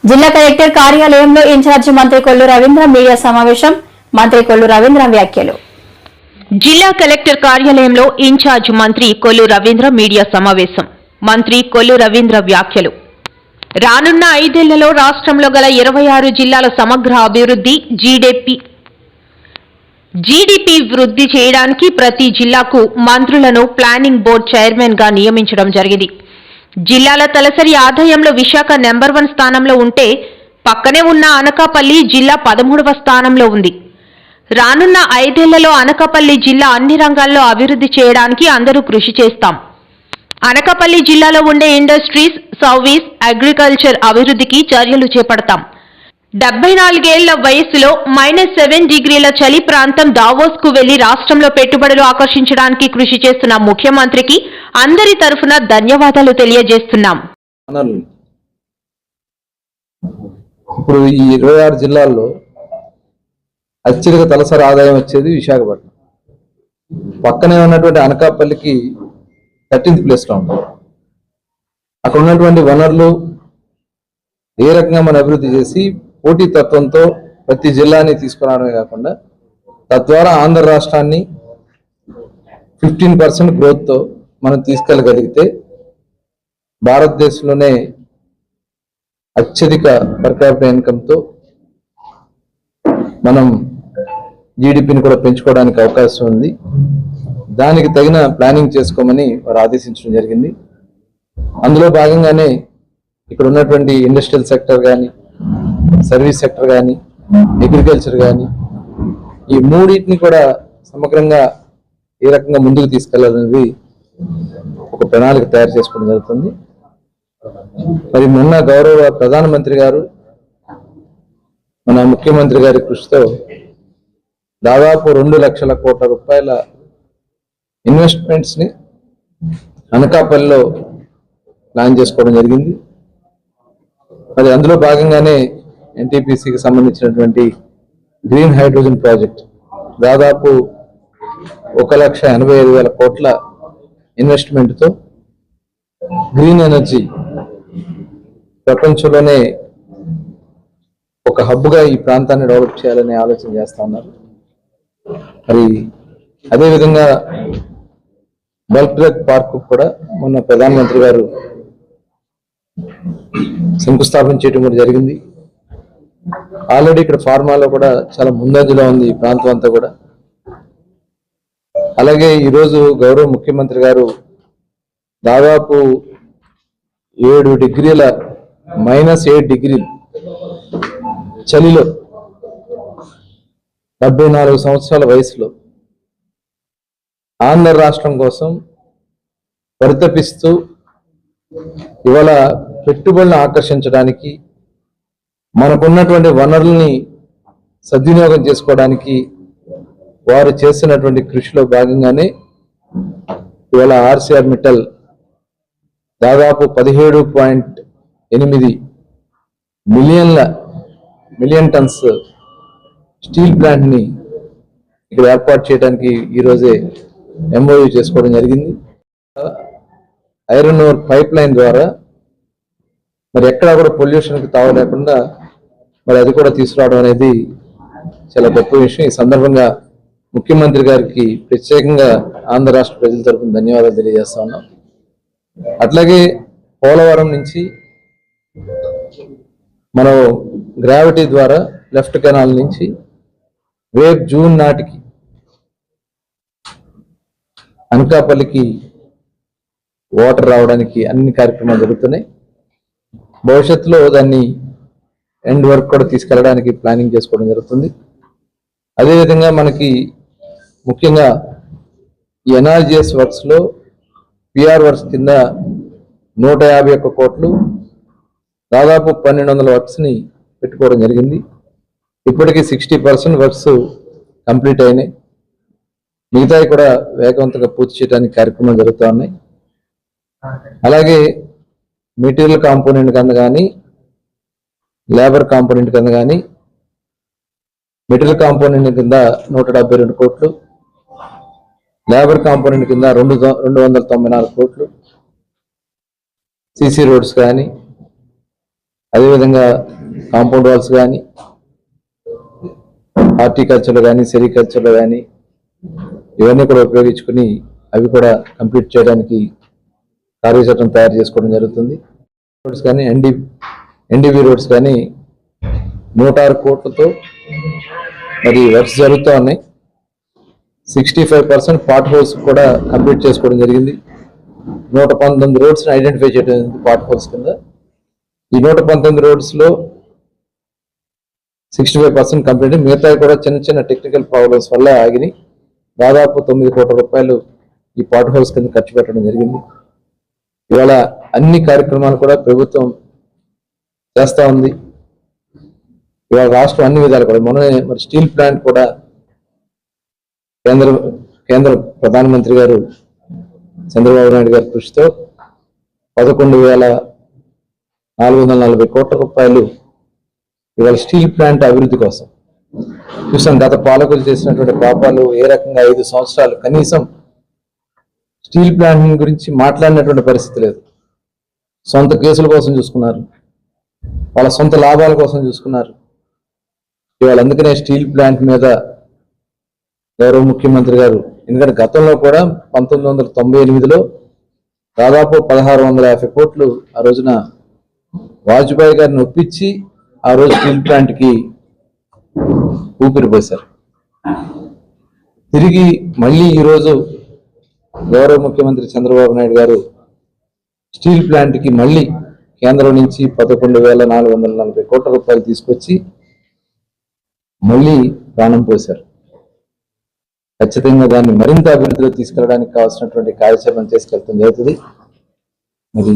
జిల్లా కలెక్టర్ కార్యాలయంలో ఇన్ఛార్జి మంత్రి కొల్లు రవీంద్ర మీడియా సమావేశం. మంత్రి కొల్లు రవీంద్ర వ్యాఖ్యలు. జిల్లా కలెక్టర్ కార్యాలయంలో ఇన్ఛార్జ్ మంత్రి కొల్లు రవీంద్ర మీడియా సమావేశం. మంత్రి కొల్లు రవీంద్ర వ్యాఖ్యలు. రానున్న 5 ఏళ్లలో రాష్ట్రంలో గల 26 జిల్లాల సమగ్ర అభివృద్ధి జీడీపీ వృద్ధి చేయడానికి ప్రతి జిల్లాకు మంత్రులను ప్లానింగ్ బోర్డు చైర్మన్ గా నియమించడం జరిగింది. జిల్లాల తలసరి ఆదాయంలో విశాఖ నెంబర్ 1 స్థానంలో ఉంటే పక్కనే ఉన్న అనకాపల్లి జిల్లా 13వ స్థానంలో ఉంది. రానున్న 5 ఏళ్లలో అనకాపల్లి జిల్లా అన్ని రంగాల్లో అభివృద్ధి చేయడానికి అందరూ కృషి చేస్తాం. అనకాపల్లి జిల్లాలో ఉండే ఇండస్ట్రీస్, సర్వీస్, అగ్రికల్చర్ అభివృద్ధికి చర్యలు చేపడతాం. 74 ఏళ్ల వయసులో -7 డిగ్రీల చలి ప్రాంతం దావోస్ కు వెళ్లి రాష్ట్రంలో పెట్టుబడులు ఆకర్షించడానికి కృషి చేస్తున్న ముఖ్యమంత్రికి అందరి తరఫున ధన్యవాదాలు తెలియజేస్తున్నాం. ఇప్పుడు ఈ 26 జిల్లాల్లో అత్యధిక తలసరి ఆదాయం వచ్చేది విశాఖపట్నం. పక్కనే ఉన్నటువంటి అనకాపల్లికి 13th ప్లేస్లో ఉంటుంది. అక్కడ ఉన్నటువంటి వనరులు ఏ రకంగా మనం అభివృద్ధి చేసి పోటీ తత్వంతో ప్రతి జిల్లాని తీసుకురావడమే కాకుండా తద్వారా ఆంధ్ర రాష్ట్రాన్ని 15% గ్రోత్తో మనం తీసుకెళ్ళగలిగితే భారతదేశంలోనే అత్యధిక పర్ క్యాపిటల్ ఇన్కమ్తో మనం జీడిపిని కూడా పెంచుకోవడానికి అవకాశం ఉంది. దానికి తగిన ప్లానింగ్ చేసుకోమని వారు ఆదేశించడం జరిగింది. అందులో భాగంగానే ఇక్కడ ఉన్నటువంటి ఇండస్ట్రియల్ సెక్టర్ కానీ, సర్వీస్ సెక్టర్ కానీ, అగ్రికల్చర్ కానీ, ఈ మూడింటిని కూడా సమగ్రంగా ఏ రకంగా ముందుకు తీసుకెళ్లాలనేది ఒక ప్రణాళిక తయారు చేసుకోవడం జరుగుతుంది. మరి మొన్న గౌరవ ప్రధానమంత్రి గారు మన ముఖ్యమంత్రి గారి కృషితో దాదాపు 2 లక్షల కోట్ల రూపాయల ఇన్వెస్ట్మెంట్స్ ని అనకాపల్లిలో ప్లాన్ చేసుకోవడం జరిగింది. మరి అందులో భాగంగానే ఎన్టీపీసీకి సంబంధించినటువంటి గ్రీన్ హైడ్రోజన్ ప్రాజెక్ట్ దాదాపు 1,85,000 కోట్ల ఇన్వెస్ట్మెంట్తో గ్రీన్ ఎనర్జీ ప్రపంచంలోనే ఒక హబ్గా ఈ ప్రాంతాన్ని డెవలప్ చేయాలనే ఆలోచన చేస్తా ఉన్నారు. మరి అదేవిధంగా బల్క్ డ్రగ్ పార్క్ కూడా మొన్న ప్రధానమంత్రి గారు శంకుస్థాపన చేయడం కూడా జరిగింది. ఆల్రెడీ ఇక్కడ ఫార్మాలో కూడా చాలా ముందంజలో ఉంది ఈ ప్రాంతం అంతా కూడా. అలాగే ఈరోజు గౌరవ ముఖ్యమంత్రి గారు దాదాపు -7 డిగ్రీలు చలిలో 74 సంవత్సరాల వయసులో ఆంధ్ర రాష్ట్రం కోసం పరితపిస్తూ ఇవాళ పెట్టుబడులను ఆకర్షించడానికి, మనకున్నటువంటి వనరుల్ని సద్వినియోగం చేసుకోవడానికి వారు చేస్తున్నటువంటి కృషిలో భాగంగానే ఇవాళ ఆర్సీఆర్ మిట్టల్ దాదాపు 17.8 మిలియన్ టన్స్ స్టీల్ ప్లాంట్ ని ఇక్కడ ఏర్పాటు చేయడానికి ఈరోజే ఎంఓయూ చేసుకోవడం జరిగింది. ఐరన్ ఓర్ పైప్ లైన్ ద్వారా మరి ఎక్కడా కూడా పొల్యూషన్కి తావు లేకుండా మరి అది కూడా తీసుకురావడం అనేది చాలా గొప్ప విషయం. ఈ సందర్భంగా ముఖ్యమంత్రి గారికి ప్రత్యేకంగా ఆంధ్ర రాష్ట్ర ప్రజల తరఫున ధన్యవాదాలు తెలియజేస్తా ఉన్నాం. అట్లాగే పోలవరం నుంచి మనం గ్రావిటీ ద్వారా లెఫ్ట్ కెనాల్ నుంచి రేపు జూన్ నాటికి అనకాపల్లికి వాటర్ రావడానికి అన్ని కార్యక్రమాలు జరుగుతున్నాయి. భవిష్యత్తులో దాన్ని ఎండ్ వర్క్ కూడా తీసుకెళ్ళడానికి ప్లానింగ్ చేసుకోవడం జరుగుతుంది. అదేవిధంగా మనకి ముఖ్యంగా ఈ ఎన్ఆర్జీఎస్ వర్క్స్లో పిఆర్ వర్క్స్ కింద 151 కోట్లు దాదాపు 1200 వర్క్స్ని పెట్టుకోవడం జరిగింది. ఇప్పటికీ 60% వర్క్స్ కంప్లీట్ అయినాయి. మిగతాయి కూడా వేగవంతంగా పూర్తి చేయడానికి కార్యక్రమాలు జరుగుతూ ఉన్నాయి. అలాగే మెటీరియల్ కాంపోనెంట్ కింద కానీ, లేబర్ కాంపోనెంట్ కింద కానీ, మెటీరియల్ కాంపోనెంట్ కింద 172 కోట్లు, లేబర్ కాంపోనెంట్ కింద 294 కోట్లు, సిసి రోడ్స్ కానీ, అదేవిధంగా కాంపౌండ్ వాల్స్ కానీ, హార్టికల్చర్లో కానీ, సెరికల్చర్లో కానీ ఇవన్నీ కూడా ఉపయోగించుకుని అవి కూడా కంప్లీట్ చేయడానికి కార్యచట్టం తయారు చేసుకోవడం జరుగుతుంది. రోడ్స్ కానీ ఎన్డీబీ రోడ్స్ కానీ 106 కోట్లతో మరి వర్క్స్ జరుగుతూ ఉన్నాయి. 65% పార్ట్ హోల్స్ కూడా కంప్లీట్ చేసుకోవడం జరిగింది. 119 రోడ్స్ని ఐడెంటిఫై చేయడం జరిగింది పార్ట్ హోల్స్ కింద. ఈ 119 రోడ్స్లో 65% కంప్లీట్, మిగతాయి కూడా చిన్న చిన్న టెక్నికల్ ప్రాబ్లమ్స్ వల్ల ఆగినాయి. దాదాపు 9 కోట్ల రూపాయలు ఈ పార్ట్ హోల్స్ కింద ఖర్చు పెట్టడం జరిగింది. ఇవాళ అన్ని కార్యక్రమాలు కూడా ప్రభుత్వం చేస్తూ ఉంది. ఇవాళ రాష్ట్రం అన్ని విధాలు కూడా మొన్ననే మరి స్టీల్ ప్లాంట్ కూడా కేంద్ర ప్రధానమంత్రి గారు చంద్రబాబు నాయుడు గారి కృషితో 11,440 కోట్ల రూపాయలు ఇవాళ స్టీల్ ప్లాంట్ అభివృద్ధి కోసం చూసాం. గత పాలకులు చేసినటువంటి పాపాలు ఏ రకంగా 5 సంవత్సరాలు కనీసం స్టీల్ ప్లాంట్ గురించి మాట్లాడినటువంటి పరిస్థితి లేదు. సొంత కేసుల కోసం చూసుకున్నారు, వాళ్ళ సొంత లాభాల కోసం చూసుకున్నారు. ఇవాళ అందుకనే స్టీల్ ప్లాంట్ మీద గౌరవ ముఖ్యమంత్రి గారు, ఎందుకంటే గతంలో కూడా 1998లో దాదాపు 1650 కోట్లు ఆ రోజున వాజ్పేయి గారిని ఒప్పించి ఆ రోజు స్టీల్ ప్లాంట్కి ఊపిరి పోశారు. తిరిగి మళ్ళీ ఈరోజు గౌరవ ముఖ్యమంత్రి చంద్రబాబు నాయుడు గారు స్టీల్ ప్లాంట్కి మళ్ళీ కేంద్రం నుంచి 11,440 కోట్ల రూపాయలు తీసుకొచ్చి మళ్ళీ ప్రాణం పోశారు. ఖచ్చితంగా దాన్ని మరింత అభివృద్ధిలో తీసుకెళ్ళడానికి కావాల్సినటువంటి కార్యాచరణ చేసుకెళ్తాం జరుగుతుంది. మరి